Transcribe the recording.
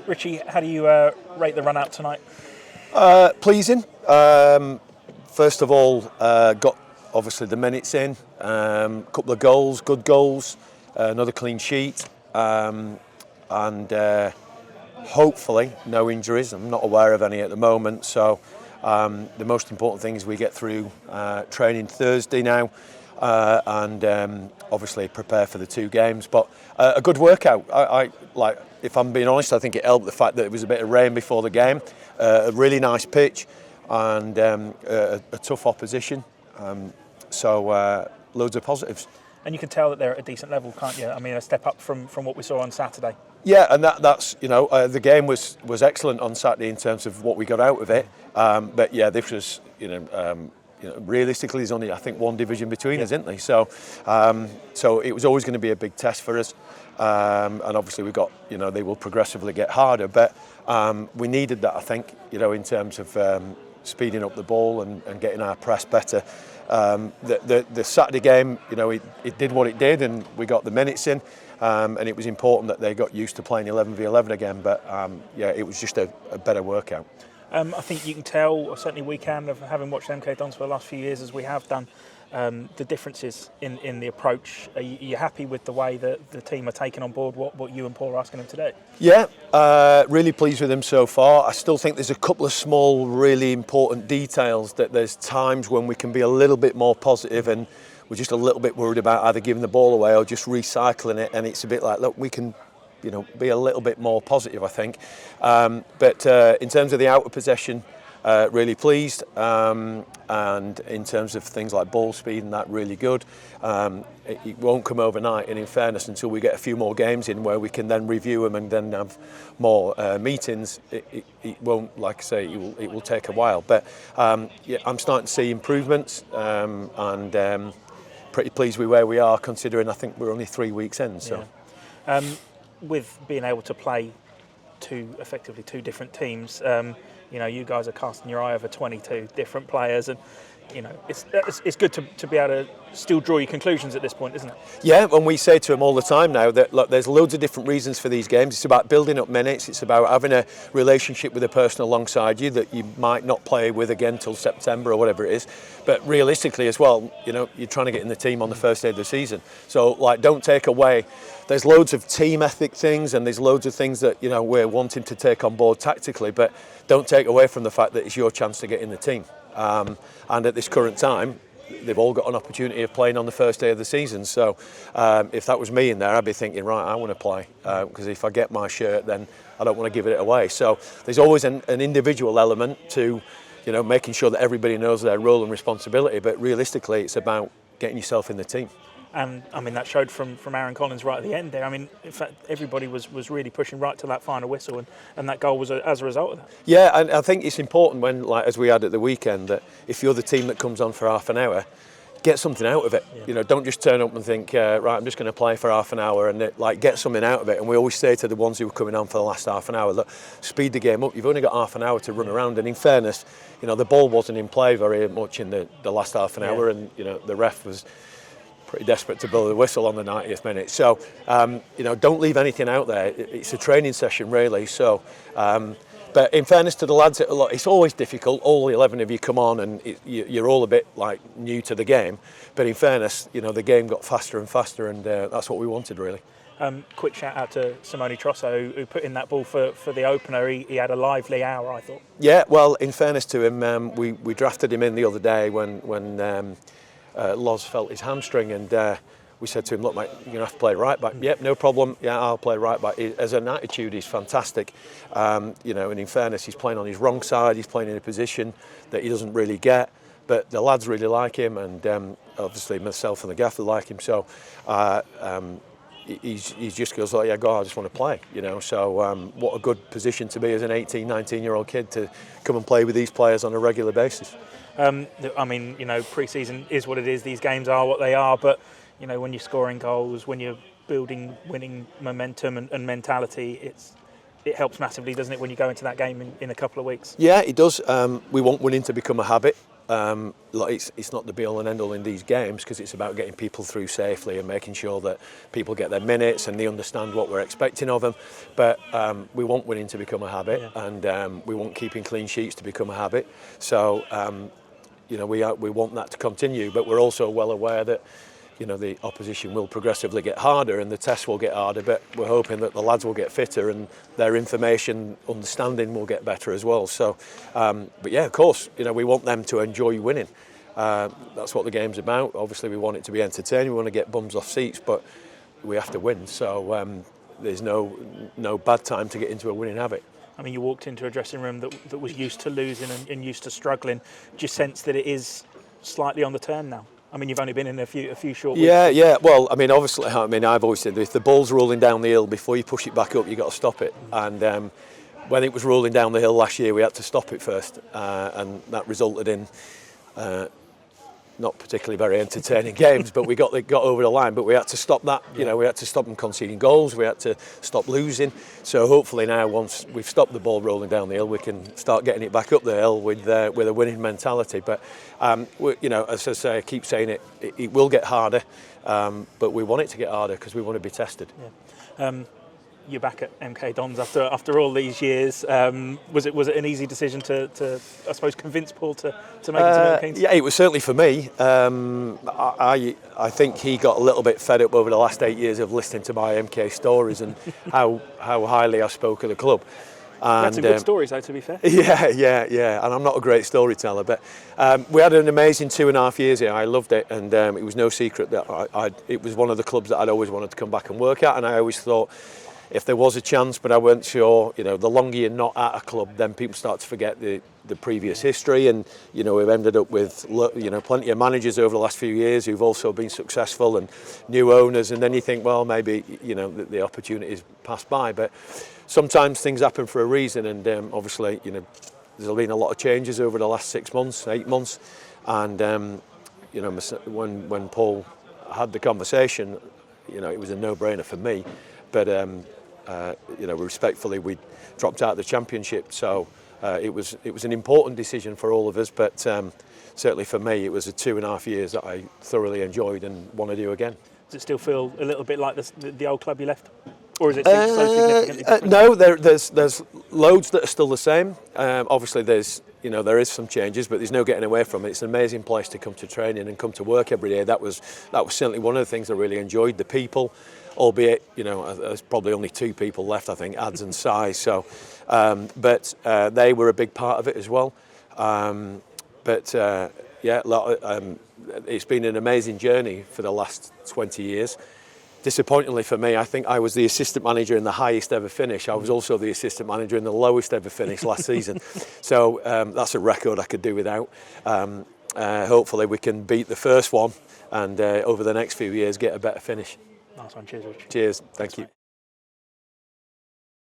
Richie, how do you rate the run out tonight? Pleasing. First of all, got obviously the minutes in, couple of goals, good goals, another clean sheet, and hopefully no injuries. I'm not aware of any at the moment, so the most important thing is we get through training Thursday now, and obviously prepare for the 2 games. But a good workout. I like, if I'm being honest, I think it helped the fact that it was a bit of rain before the game, a really nice pitch, and a tough opposition. So loads of positives. And you can tell that they're at a decent level, can't you? I mean, a step up from what we saw on Saturday. Yeah, and that's the game was excellent on Saturday in terms of what we got out of it. But yeah, this was realistically there's only I think 1 division between us, isn't there? So so it was always going to be a big test for us. And obviously we got they will progressively get harder, but we needed that, I think, in terms of speeding up the ball and getting our press better. The Saturday game, it did what it did, and we got the minutes in, and it was important that they got used to playing 11v11 again. But yeah, it was just a better workout. I think you can tell, or certainly we can, of having watched MK Dons for the last few years as we have done, the differences in the approach. Are you happy with the way that the team are taking on board what you and Paul are asking them to do? Yeah, really pleased with them so far. I still think there's a couple of small, really important details that there's times when we can be a little bit more positive, and we're just a little bit worried about either giving the ball away or just recycling it. And it's a bit like, look, we can be a little bit more positive, I think. But in terms of the outer possession, really pleased, and in terms of things like ball speed and that, really good. It won't come overnight, and in fairness, until we get a few more games in where we can then review them and then have more meetings, it won't, like I say, it will take a while. But yeah, I'm starting to see improvements, and pretty pleased with where we are, considering I think we're only 3 weeks in. So. Yeah. With being able to play effectively two different teams, you guys are casting your eye over 22 different players, and it's good to be able to still draw your conclusions at this point, isn't it? Yeah, and we say to them all the time now that, look, there's loads of different reasons for these games. It's about building up minutes. It's about having a relationship with a person alongside you that you might not play with again till September or whatever it is. But realistically as well, you're trying to get in the team on the first day of the season. So, don't take away. There's loads of team ethic things, and there's loads of things that we're wanting to take on board tactically, but don't take away from the fact that it's your chance to get in the team. And at this current time, they've all got an opportunity of playing on the first day of the season. So if that was me in there, I'd be thinking, right, I want to play, because if I get my shirt, then I don't want to give it away. So there's always an individual element to making sure that everybody knows their role and responsibility, but realistically it's about getting yourself in the team. And I mean, that showed from Aaron Collins right at the end there. I mean, in fact, everybody was really pushing right to that final whistle, and that goal was as a result of that. Yeah, and I think it's important when, as we had at the weekend, that if you're the team that comes on for half an hour, get something out of it. Yeah. Don't just turn up and think, right, I'm just going to play for half an hour, and get something out of it. And we always say to the ones who are coming on for the last half an hour, look, speed the game up. You've only got half an hour to run around. And in fairness, the ball wasn't in play very much in the last half an hour, and the ref was pretty desperate to blow the whistle on the 90th minute. So, don't leave anything out there. It's a training session, really. So, but in fairness to the lads, it's always difficult. All 11 of you come on, and you're all a bit new to the game. But in fairness, the game got faster and faster, and that's what we wanted, really. Quick shout out to Simone Tross, who put in that ball for the opener. He had a lively hour, I thought. Yeah, well, in fairness to him, we drafted him in the other day when Loz felt his hamstring, and we said to him, look, mate, you're going to have to play right back. Yep, no problem. Yeah, I'll play right back. As an attitude, he's fantastic. And in fairness, he's playing on his wrong side. He's playing in a position that he doesn't really get. But the lads really like him, and obviously myself and the gaffer like him. So he just goes, oh, yeah, God, I just want to play. So what a good position to be as an 18, 19-year-old kid to come and play with these players on a regular basis. I mean, pre-season is what it is. These games are what they are. But, when you're scoring goals, when you're building winning momentum and mentality, it helps massively, doesn't it, when you go into that game in a couple of weeks? Yeah, it does. We want winning to become a habit. Look, it's not the be-all and end-all in these games, because it's about getting people through safely and making sure that people get their minutes and they understand what we're expecting of them. But we want winning to become a habit, and we want keeping clean sheets to become a habit. So, we want that to continue, but we're also well aware that the opposition will progressively get harder and the tests will get harder, but we're hoping that the lads will get fitter and their information understanding will get better as well. So, but yeah, of course, we want them to enjoy winning. That's what the game's about. Obviously, we want it to be entertaining. We want to get bums off seats, but we have to win. So there's no bad time to get into a winning habit. I mean, you walked into a dressing room that was used to losing and used to struggling. Do you sense that it is slightly on the turn now? I mean, you've only been in a few short weeks. Yeah. Well, I mean, obviously, I've always said if the ball's rolling down the hill, before you push it back up, you've got to stop it. And when it was rolling down the hill last year, we had to stop it first, and that resulted in not particularly very entertaining games, but we got over the line. But we had to stop that. We had to stop them conceding goals. We had to stop losing. So hopefully now, once we've stopped the ball rolling down the hill, we can start getting it back up the hill with a winning mentality. But as I say, I keep saying it will get harder, but we want it to get harder because we want to be tested. Yeah. You're back at MK Dons after all these years. Was it an easy decision to I suppose convince Paul to make it to Milton Keynes? Yeah, it was certainly for me. I think he got a little bit fed up over the last 8 years of listening to my MK stories and how highly I spoke of the club. And, that's some good stories, though, to be fair. Yeah. And I'm not a great storyteller, but we had an amazing 2.5 years here. I loved it, and it was no secret that it was one of the clubs that I'd always wanted to come back and work at, and I always thought, if there was a chance, but I weren't sure, the longer you're not at a club, then people start to forget the previous history. And, we've ended up with, plenty of managers over the last few years who've also been successful, and new owners. And then you think, well, maybe, the opportunity's passed by. But sometimes things happen for a reason. And obviously, there's been a lot of changes over the last 6 months, 8 months. And, when Paul had the conversation, it was a no-brainer for me. But respectfully, we dropped out of the championship, so it was an important decision for all of us. But certainly for me, it was a 2.5 years that I thoroughly enjoyed and want to do again. Does it still feel a little bit like the old club you left, or is it so significantly different? No, there's loads that are still the same. Obviously, there is some changes, but there's no getting away from it. It's an amazing place to come to training and come to work every day. That was certainly one of the things I really enjoyed. The people. Albeit, there's probably only 2 people left, I think, Ads and Si. So, but they were a big part of it as well. It's been an amazing journey for the last 20 years. Disappointingly for me, I think I was the assistant manager in the highest ever finish. I was also the assistant manager in the lowest ever finish last season. So that's a record I could do without. Hopefully we can beat the first one and over the next few years get a better finish. Nice one. Cheers, Richie. Cheers. Thank you.